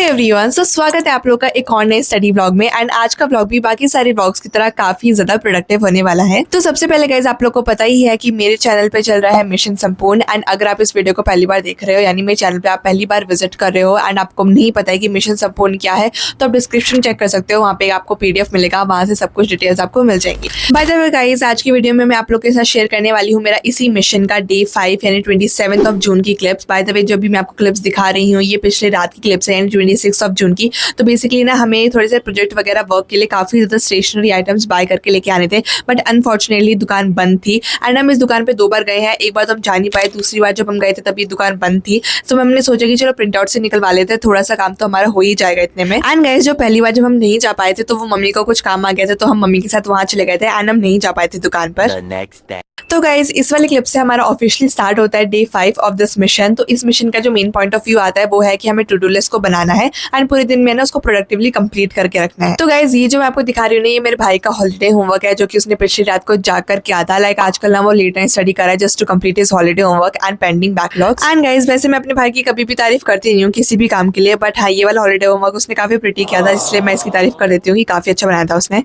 Everyone, सो स्वागत है आप लोग का एक और नए स्टडी ब्लॉग में। एंड आज का ब्लॉग भी बाकी सारे ब्लॉग्स की तरह काफी ज्यादा प्रोडक्टिव होने वाला है। तो सबसे पहले गाइस, आप लोग को पता ही है कि मेरे चैनल पे चल रहा है मिशन संपूर्ण। एंड अगर आप इस वीडियो को पहली बार देख रहे हो, यानी मेरे चैनल पे आप पहली बार विजिट कर रहे हो एंड आपको नहीं पता है कि मिशन संपूर्ण क्या है, तो आप डिस्क्रिप्शन चेक कर सकते हो, वहाँ पे आपको PDF मिलेगा, वहाँ से सब कुछ डिटेल्स आपको मिल जाएंगी। बाय द वे गाइस, आज की वीडियो में मैं आप लोग के साथ शेयर करने वाली हूँ मेरा इसी मिशन का डे 5 यानी 27 जून की क्लिप्स। बाय द वे, जो भी मैं आपको क्लिप्स दिखा रही हूँ ये पिछले रात की क्लिप्स है, यानी 26 जून की। तो बेसिकली ना हमें थोड़े से प्रोजेक्ट वगैरह वर्क के लिए काफी ज्यादा स्टेशनरी आइटम्स बाय करके लेके आने थे, बट अनफॉर्चुनेटली दुकान बंद थी। एंड हम इस दुकान पे 2 बार गए हैं, एक बार तो हम जा नहीं पाए, दूसरी बार जब हम गए थे तब ये दुकान बंद थी। तो हमने सोचा कि चलो प्रिंट आउट से निकलवा लेते हैं, थोड़ा सा काम तो हमारा हो ही जाएगा इतने में। एंड गाइस, जो पहली बार जब हम नहीं जा पाए थे तो वो मम्मी को कुछ काम आ गया था, तो हम मम्मी के साथ वहां चले गए थे एंड हम नहीं जा पाए थे दुकान पर। तो गाइज, इस वाले क्लिप से हमारा ऑफिशियली स्टार्ट होता है डे 5 ऑफ दिस मिशन। तो इस मिशन का जो मेन पॉइंट ऑफ व्यू आता है वो है कि हमें टू डू लिस्ट को बनाना है एंड पूरे दिन में ना उसको प्रोडक्टिवली कंप्लीट करके रखना है। तो गाइज, ये जो मैं आपको दिखा रही हूँ ना, ये मेरे भाई का हॉलिडे होमवर्क है जो कि उसने पिछली रात को जाकर किया था। लाइक आजकल ना वो लेट नाइट स्टडी कर रहा है just to complete his holiday homework and pending backlogs. And guys, वैसे मैं अपने भाई की कभी भी तारीफ करती नहीं हूँ किसी भी काम के लिए, बट हाँ, ये वाला हॉलिडे होमवर्क उसने काफी प्रिटी किया था, इसलिए मैं इसकी तारीफ कर देती हूँ कि काफी अच्छा बनाया था उसने।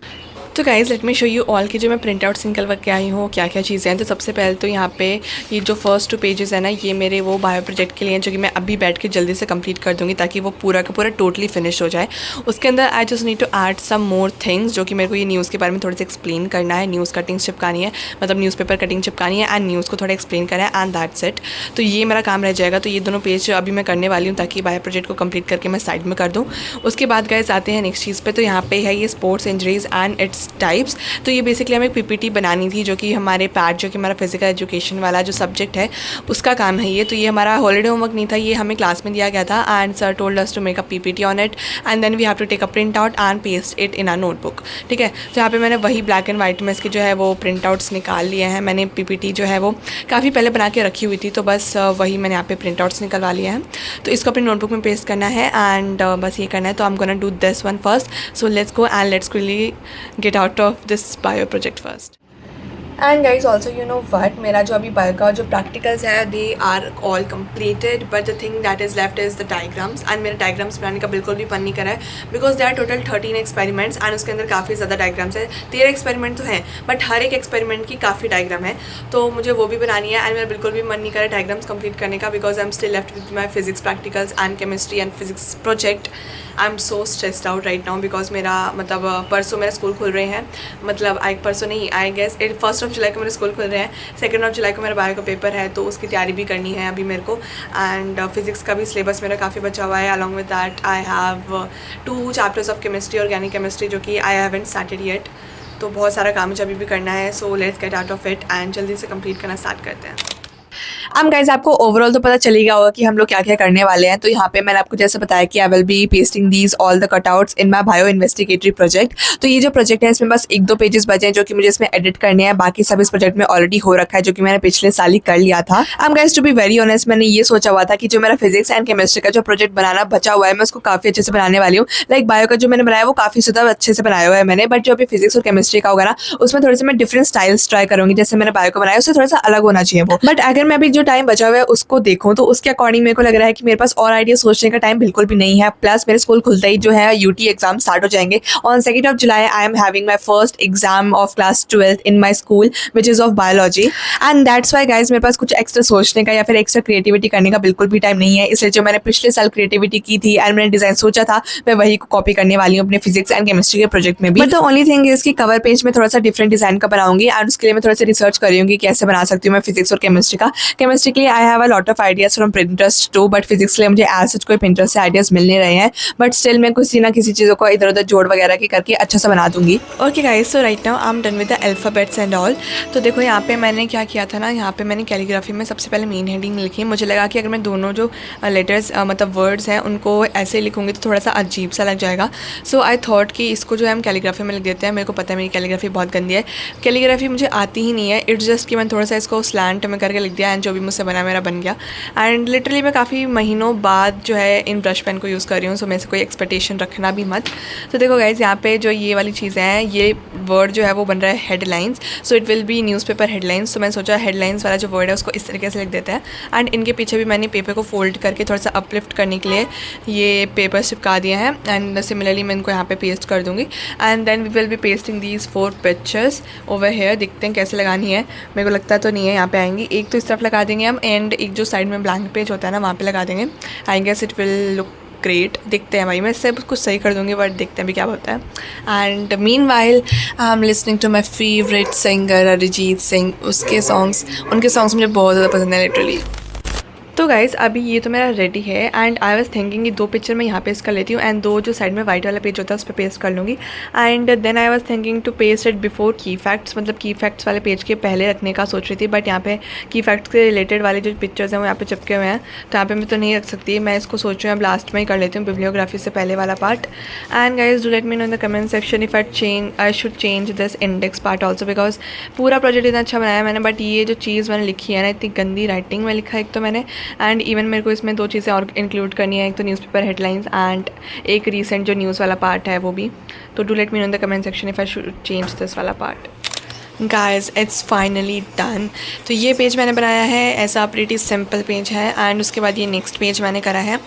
तो guys, let me show you all की जो मैं प्रिंट आउट निकलवा के आई हूँ क्या क्या चीज़ें हैं। तो सबसे पहले तो यहाँ पे ये जो फर्स्ट 2 पेजेस है ना, ये मेरे वो बायो प्रोजेक्ट के लिए हैं जो कि मैं अभी बैठ के जल्दी से कंप्लीट कर दूँगी ताकि वो पूरा का पूरा टोटली फिनिश हो जाए। उसके अंदर I just need to add some more things, जो कि मेरे को ये न्यूज़ के बारे में थोड़ा सा एक्सप्लेन करना है, न्यूज़ कटिंग्स चिपकानी है, मतलब न्यूज़पेपर कटिंग चिपकानी है एंड न्यूज़ को थोड़ा एक्सप्लेन करना है एंड दैट्स इट। तो ये मेरा काम रह जाएगा। तो ये दोनों पेज अभी मैं करने वाली हूँ ताकि बायो प्रोजेक्ट को कंप्लीट करके मैं साइड में कर दूँ। उसके बाद गाइस आते हैं नेक्स्ट चीज़ पे। तो यहाँ पे है ये sports injuries and its types. तो ये बेसिकली हमें PPT बनानी थी जो कि हमारे पैट, जो कि हमारा फिजिकल एजुकेशन वाला जो सब्जेक्ट है उसका काम है ये। तो ये हमारा हॉलीडे होमवर्क नहीं था, ये हमें क्लास में दिया गया था and sir told us to make a PPT on it and then we have to take a print out and paste it in a notebook. ठीक है, तो यहाँ पे मैंने वही ब्लैक एंड वाइट में इसके जो है वो प्रिंट आउट्स निकाल लिए हैं। मैंने PPT जो है वो काफ़ी पहले बना के रखी हुई थी, तो बस वही मैंने यहाँ पे प्रिंट आउट्स निकलवा लिए हैं। तो इसको अपनी नोटबुक में पेस्ट करना है एंड बस ये करना है। तो I am gonna do this one first. So let's go and let's quickly get out of this bio project first. And guys also you know what, मेरा जो अभी बायो का जो प्रैक्टिकल्स है they are all completed, but the thing that is left is the diagrams. And मेरे diagrams बनाने का बिल्कुल भी मन नहीं करा है because they are total 13 experiments and उसके अंदर काफ़ी ज़्यादा डायग्राम्स है। 13 एक्सपेरिमेंट तो हैं बट हर एक एक्सपेरिमेंट की काफ़ी डायग्राम है, तो मुझे वो भी बनानी है। एंड मेरा बिल्कुल भी मन नहीं करा डायग्राम्स कंप्लीट करने का because I am still left with my physics practicals and chemistry and physics project. I am so stressed out right now because मेरा मतलब परसों मेरे स्कूल खुल रहे हैं, मतलब परसों नहीं, आई गेस 1 जुलाई को मेरे स्कूल खुल रहे हैं, 2 जुलाई को मेरा बायो का पेपर है, तो उसकी तैयारी भी करनी है अभी मेरे को। एंड फिजिक्स का भी सिलेबस मेरा काफ़ी बचा हुआ है। Along with that I have 2 chapters of chemistry, organic chemistry, जो कि आई हैवंट स्टार्टेड येट। तो बहुत सारा काम मुझे अभी भी करना है। So let's get out of it and जल्दी से कंप्लीट करना स्टार्ट करते हैं। गाइस, आपको ओवरऑल तो पता चली गया होगा कि हम लोग क्या क्या करने वाले हैं। तो यहाँ पे मैंने आपको जैसे बताया कि I will be pasting these all the cutouts in my bio investigatory project. तो ये जो प्रोजेक्ट है इसमें बस 1-2 पेजेस बचे हैं जो कि मुझे इसमें एडिट करने हैं, बाकी सब इस प्रोजेक्ट में ऑलरेडी हो रखा है जो कि मैंने पिछले साल ही कर लिया था। Guys, to be very honest, मैंने ये सोचा हुआ था कि जो मेरा फिजिक्स एंड केमिस्ट्री का जो प्रोजेक्ट बनाना बचा हुआ है मैं उसको काफ़ी अच्छे से बनाने वाली हूँ। लाइक बायो का जो मैंने बनाया वो काफ़ी ज़्यादा अच्छे से बनाया हुआ है मैंने, बट जो अभी फिजिक्स और केमिस्ट्री का होगा ना उसमें थोड़े से मैं डिफरेंट स्टाइल्स ट्राई करूँगी। जैसे मैंने बायो का बनाया उससे थोड़ा सा अलग होना चाहिए वो। बट अगर मैं अभी जो टाइम बचा हुआ है उसको देखूं तो उसके अकॉर्डिंग मेरे को लग रहा है कि मेरे पास और आइडिया सोचने का टाइम बिल्कुल भी नहीं है। प्लस मेरे स्कूल खुलते ही जो है UT एग्जाम स्टार्ट हो जाएंगे। On 2 July I am having my first exam of class 12th in my school which is of biology and that's why guys मेरे पास कुछ एक्स्ट्रा सोचने का या फिर एक्स्ट्रा क्रिएटिविटी करने का बिल्कुल भी टाइम नहीं है। इसलिए जो मैंने पिछले साल क्रिएटिविटी की थी एंड मैंने डिजाइन सोचा था मैं वही को कॉपी करने वाली हूँ अपने फिजिक्स एंड केमिस्ट्री के प्रोजेक्ट में भी। But the only thing is कि कवर पेज में थोड़ा सा डिफरेंट डिजाइन का बनाऊंगी एंड उसके लिए मैं थोड़ा सा रिसर्च करूँगी कैसे बना सकती हूँ मैं फिजिक्स और केमिस्ट्री का। केमिस्ट्री के लिए I have a lot of ideas from Pinterest too, but physics के लिए मुझे एज सच कोई Pinterest से आइडियाज मिल नहीं रहे हैं, बट स्टिल मैं किसी ना किसी चीज़ों को इधर उधर जोड़ वगैरह के करके अच्छा सा बना दूंगी। Okay guys, so right now I am done with the alphabets and all. तो देखो यहाँ पे मैंने क्या किया था ना, यहाँ पे मैंने कैलीग्राफी में सबसे पहले मेन हेडिंग लिखी। मुझे लगा कि अगर मैं दोनों जो लेटर्स मतलब वर्ड्स हैं उनको ऐसे लिखूंगी तो थोड़ा सा अजीब सा लग जाएगा। सो आई थॉट कि इसको जो है हम कैलीग्राफी में लिख देते हैं। मेरे को पता है मेरी कैलीग्राफी बहुत गंदी है, कैलीग्राफी मुझे आती ही नहीं है। इट्स जस्ट कि मैंने थोड़ा सा इसको स्लैंट में करके लिख दिया एंड जो भी भी मुझसे बना मेरा बन गया। एंड लिटरली मैं काफ़ी महीनों बाद जो है इन ब्रश पेन को यूज़ कर रही हूँ, सो मेरे से कोई एक्सपेक्टेशन रखना भी मत। तो देखो गाइज़, यहाँ पे जो ये वाली चीज़ें हैं, ये वर्ड जो है वो बन रहा है headlines, so it will be newspaper headlines. तो मैंने सोचा हेडलाइंस वाला जो वर्ड है उसको इस तरीके से लिख देते हैं। एंड इनके पीछे भी मैंने पेपर को फोल्ड करके थोड़ा सा अपलिफ्ट करने के लिए ये पेपर चिपका दिया है। एंड सिमिलरली मैं इनको यहाँ पे पेस्ट कर दूँगी। And then we will be pasting these 4 pictures over here. देखते हैं कैसे लगानी है, मेरे को लगता तो नहीं है यहाँ पे आएंगी। एक तो इस तरफ लगा देंगे हम, एंड एक जो साइड में ब्लैंक पेज होता है ना वहाँ पे लगा देंगे। I guess it will look great. देखते हैं भाई, मैं इससे कुछ सही कर दूँगी, बट देखते हैं भी क्या होता है। And meanwhile I am listening to my favourite singer Arijit Singh. उनके सॉन्ग्स मुझे बहुत ज़्यादा पसंद है लिटरली। तो गाइज़, अभी ये तो मेरा रेडी है। एंड आई वाज थिंकिंग कि 2 पिक्चर मैं यहाँ पेस्ट कर लेती हूँ एंड 2 जो साइड में वाइट वाला पेज होता है उस पर पेस्ट कर लूँगी। And then I was thinking to paste it before की फैक्ट्स, मतलब की फैक्ट्स वाले पेज के पहले रखने का सोच रही थी। बट यहाँ पे की फैक्ट्स के रिलेटेड वाले जो पिक्चर्स हैं वो यहाँ पे चिपके हुए हैं, तो यहाँ पे मैं तो नहीं रख सकती। मैं इसको सोच रही हूँ अब लास्ट में ही कर लेती हूँ, बिब्लियोग्राफी से पहले वाला part. And guys, do let me know in the comment section if I should change this index part also, because पूरा प्रोजेक्ट इतना अच्छा बनाया मैंने, बट ये जो चीज़ मैंने लिखी है ना, इतनी गंदी राइटिंग में लिखा है एक तो मैंने। एंड इवन मेरे को इसमें 2 चीज़ें और इंक्लूड करनी है, एक तो न्यूज़पेपर हेडलाइंस एंड एक रीसेंट जो न्यूज़ वाला पार्ट है वो भी। तो do let me know in the comment section if I should change this वाला part. Guys, it's finally done. तो ये पेज मैंने बनाया है, ऐसा प्रीटी सिंपल पेज है। एंड उसके बाद ये नेक्स्ट पेज मैंने करा है,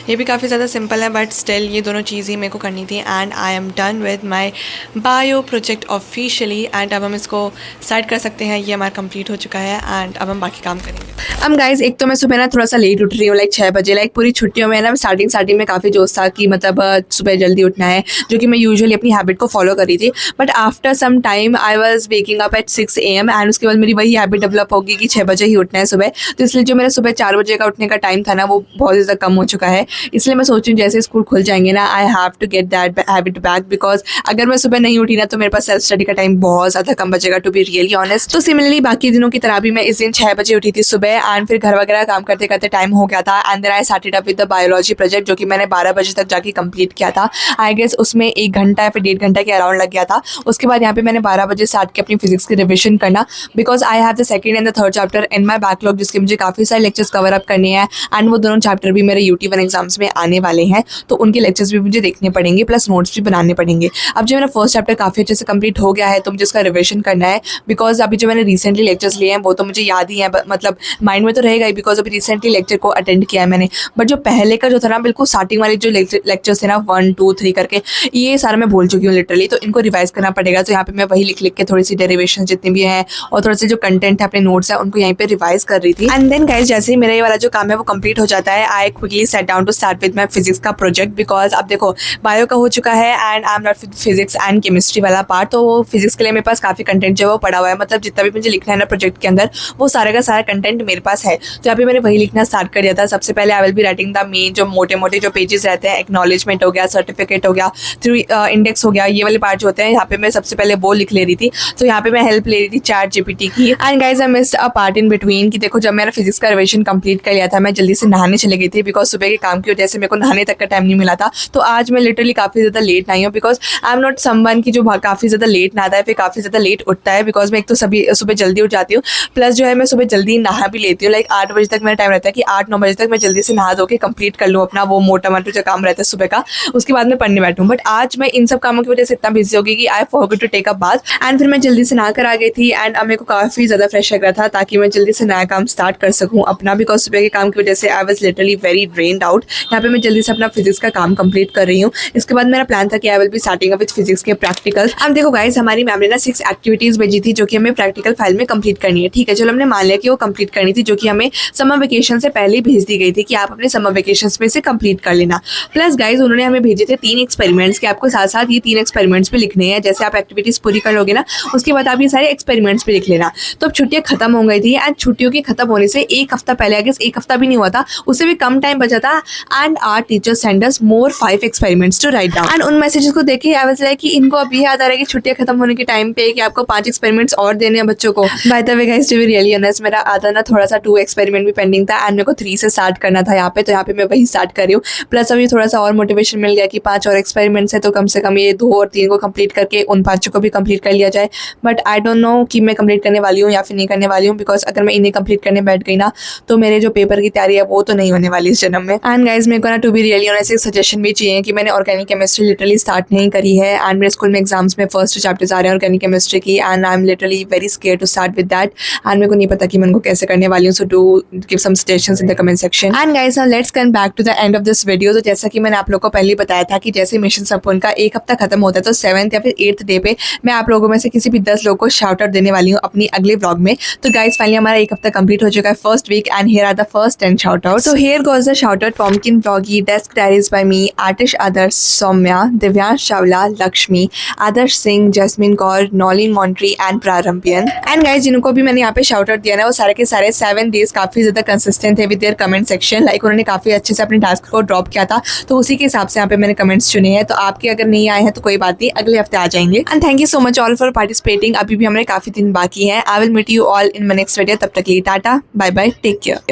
ये भी काफ़ी ज़्यादा सिंपल है, बट स्टिल ये दोनों चीज़ ही मेरे को करनी थी। And I am done with my bio project officially. And अब हम इसको स्टार्ट कर सकते हैं, ये हमारा कंप्लीट हो चुका है। एंड अब हम बाकी काम करेंगे। अब गाइज, एक तो मैं सुबह ना थोड़ा सा लेट उठ रही हूँ, लाइक 6 बजे। लाइक पूरी छुट्टियों में ना स्टार्टिंग में काफ़ी जोश था कि मतलब सुबह जल्दी उठना है, जो कि मैं यूजुअली अपनी हैबिट को फॉलो कर रही थी। But after some time I was waking up at 6 AM and उसके बाद मेरी वही हैबिट डेवलप होगी कि 6 बजे ही उठना है सुबह। तो इसलिए जो मेरा सुबह 4 बजे का उठने का टाइम था ना, वो बहुत ज़्यादा कम हो चुका है। इसलिए मैं सोच रही हूँ जैसे स्कूल खुल जाएंगे ना, I have to get that habit back, because अगर मैं सुबह नहीं उठी ना तो मेरे पास सेल्फ स्टडी का टाइम बहुत ज़्यादा कम बचेगा, टू बी रियली ऑनेस्ट। तो सिमिलरली बाकी दिनों की तरह भी मैं इस दिन 6 बजे उठी थी सुबह। एंड फिर घर वगैरह काम करते करते टाइम हो गया था। And then I started up with the biology project, जो कि मैंने 12 बजे तक जाके कंप्लीट किया था। आई गेस उसमें 1 घंटा या फिर 1.5 घंटा के अराउंड लग गया था। उसके बाद यहाँ पे मैंने 12 बजे स्टार्ट किया अपनी फिजिक्स की रिविजन करना, because I have the second and the third chapter in my backlog, जिसके मुझे काफ़ी सारे लेक्चर्स कवर अप करने हैं। एंड वो दोनों चैप्टर भी मेरे UT1 एग्जाम्स में आने वाले हैं, तो उनके लेक्चर्स भी मुझे देखने पड़ेंगे, प्लस नोट्स भी बनाने पड़ेंगे। अब जो मेरा फर्स्ट चैप्टर काफ़ी अच्छे से कंप्लीट हो गया है, तो मुझे उसका रिविजन करना है, बिकॉज अभी जो मैंने रिसेंटली लेक्चर्स लिए हैं वो तो मुझे याद ही है, मतलब माइंड में तो रहेगा ही, बिकॉज अभी रिसेंटली लेक्चर को अटेंड किया है मैंने। बट जो पहले का जो था ना, बिल्कुल स्टार्टिंग वाले जो लेक्चर्स थे ना 1 2 3 करके, ये सारा मैं भूल चुकी हूँ लिटरली, तो इनको रिवाइज करना पड़ेगा। तो यहाँ पे मैं वही लिख के थोड़ी सी डेरिवेशन जितनी भी हैं और थोड़ा सा जो कंटेंट है अपने नोट्स है उनको यहीं पे रिवाइज कर रही थी। एंड देन गाइस, जैसे ही मेरा ये वाला जो काम है वो कंप्लीट हो जाता है, I quickly set down to start with my physics का प्रोजेक्ट, बिकॉज अब देखो बायो का हो चुका है and I am not with physics and chemistry वाला पार्ट। तो वो फिजिक्स के लिए मेरे पास काफ़ी कंटेंट जो है वो पड़ा हुआ है, मतलब जितना भी मुझे लिखना है ना प्रोजेक्ट के अंदर, वो सारा का सारा कंटेंट मेरे पास है। तो यहाँ पे मैंने वही लिखना स्टार्ट कर दिया था। सबसे पहले आई will be writing the main जो मोटे मोटे जो पेजेस रहते हैं, एक्नॉलेजमेंट हो गया, सर्टिफिकेट हो गया, थ्रू इंडेक्स हो गया, ये वाले पार्ट जो होते हैं यहाँ पे मैं सबसे पहले वो लिख ले रही थी। तो यहाँ पे मैं हेल्प ले रही थी ChatGPT की। And guys, I missed a part in between कि देखो जब मैंने फिजिक्स का रिविजन कंप्लीट कर लिया था, मैं जल्दी से नहाने चली गई थी, बिकॉज सुबह के काम की वजह से मेरे को नहाने तक का टाइम नहीं मिला था। तो आज मैं लिटरली काफ़ी ज़्यादा लेट आई हूँ, because I am not someone की जो काफ़ी ज़्यादा लेट नहाता है फिर काफ़ी ज़्यादा लेट उठता है, बिकॉज मैं एक तो सभी सुबह जल्दी उठ जाती हूँ, प्लस जो है मैं सुबह जल्दी नहा भी लेती हूँ। लाइक 8 बजे तक मेरा टाइम रहता है कि 8 9 बजे तक मैं जल्दी से नहा धो के कंप्लीट कर लूँ अपना वो मोटा मोटा जो काम रहता है सुबह का, उसके बाद मैं पढ़ने बैठूँ। बट आज मैं इन सब कामों की वजह से इतना बिजी हो गई कि I forgot to take a bath. And फिर मैं जल्दी से नहा कर आ गई थी। एंड अब मेरे को काफ़ी ज़्यादा फ्रेश लग रहा था ताकि मैं जल्दी से नया काम स्टार्ट कर सकूँ अपना, बिकॉज सुबह के काम की वजह से I was literally very drained out. यहाँ पे मैं जल्दी से अपना फिजिक्स का काम कंप्लीट कर रही हूँ। इसके बाद मेरा प्लान था कि I will be starting with physics के प्रैक्टिकल्स। अब देखो गाइस, हमारी मैम ने ना 6 एक्टिविटीज़ भेजी थी जो कि हमें प्रैक्टिकल फाइल में कंप्लीट करनी है। ठीक है, चलो हमने मान लिया कि वो कंप्लीट करनी थी, जो कि हमें समर वेकेशन से पहले ही भेज दी गई थी कि आप अपने समर वेकेशन में से कंप्लीट कर लेना। प्लस गाइज, उन्होंने हमें भेजे थे 3 एक्सपेरिमेंट्स के आपको साथ साथ ये 3 एक्सपेरिमेंट्स भी लिखने हैं। जैसे आप एक्टिविटीज़ पूरी कर लोगे ना, उसके बाद आप ये सारे एक्सपेरिमेंट्स भी लिख लेना। तो अब छुट्टियाँ खत्म हो गई थी एंड छुट्टियों के खत्म होने से 1 हफ्ता पहले, आई गेस 1 हफ्ता भी नहीं हुआ था, उससे भी कम टाइम बचा था। And our teacher send us more 5 experiments to write down. And उन मैसेजेस को देखे आई वाज लाइक कि इनको अभी याद आ रहा है कि छुट्टियाँ खत्म होने के टाइम पे कि आपको 5 एक्सपेरिमेंट्स और देने हैं बच्चों को। By the way guys, to be really honest, मेरा आधा ना थोड़ा सा 2 एक्सपेरिमेंट भी पेंडिंग था एंड मेरे को 3 से स्टार्ट करना था यहाँ पे, तो यहाँ पे मैं वही स्टार्ट कर रही हूँ। प्लस अभी थोड़ा सा और मोटिवेशन मिल गया कि 5 और एक्सपेरिमेंट्स है, तो कम से कम ये 2 और 3 को कंप्लीट करके उन 5 को भी कंप्लीट कर लिया जाए। बट आई डोंट नो कि मैं कंप्लीट करने वाली हूँ या फिर नहीं करने वाली हूँ, बिकॉज अगर मैं इन्हें कंप्लीट करने बैठ गई ना तो मेरे जो पेपर की तैयारी है वो तो नहीं होने वाली इस जन्म में। एंड गाइज मेरे को ना टू बी रियली ऑनेस्ट एक सजेशन भी चाहिए कि मैंने ऑर्गेनिक केमिस्ट्री लिटरली स्टार्ट नहीं करी है एंड मेरे स्कूल में एग्जाम्स में फर्स्ट चैप्टर्स आ रहे हैं ऑर्गेनिक केमिस्ट्री की and I am literally very scared to start with that and मेरे को नहीं पता कि मैं उनको कैसे करने वाली हूँ। So do give some suggestions in the comment section. And guys now let's come back to the end of this video. तो जैसा कि मैंने आप लोगों को पहले ही बताया था कि जैसे मिशन संपूर्ण का एक हफ्ता खत्म होता है तो 7th या फिर 8th डे पे मैं आप लोगों में से किसी भी 10 लोगों को शाउट आउट देने वाली हूँ अपनी अगले व्लॉग में। तो गाइज फाइनली हमारा एक हफ्ता कंप्लीट हो चुका है first week and here are the first 10 shout out. So here goes the shout out pumpkin bloggy, desk diaries by me, Aatish Adarsh, Saumya, Divyansh Chawla, Lakshmi, Adarsh Singh, Jasmine Kaur, नॉलिन मॉन्ट्री एंड प्रारंभियन। एंड गाइज जिनको भी मैंने यहाँ पे शाउट आउट दिया ना वो सारे के सारे 7 डेज काफी ज्यादा कंसिस्टेंट थे with their comment section. Like उन्होंने काफी अच्छे से अपने टास्क को ड्रॉप किया था तो उसी के हिसाब से यहाँ पे मैंने कमेंट्स चुने हैं। तो आपके अगर नहीं आए हैं तो कोई बात नहीं, अगले हफ्ते आ जाएंगे। And thank you so much all for participating. अभी भी हमारे काफी दिन बाकी हैं। I will meet you all in my next video. तब तक के लिए tata, bye bye, take care.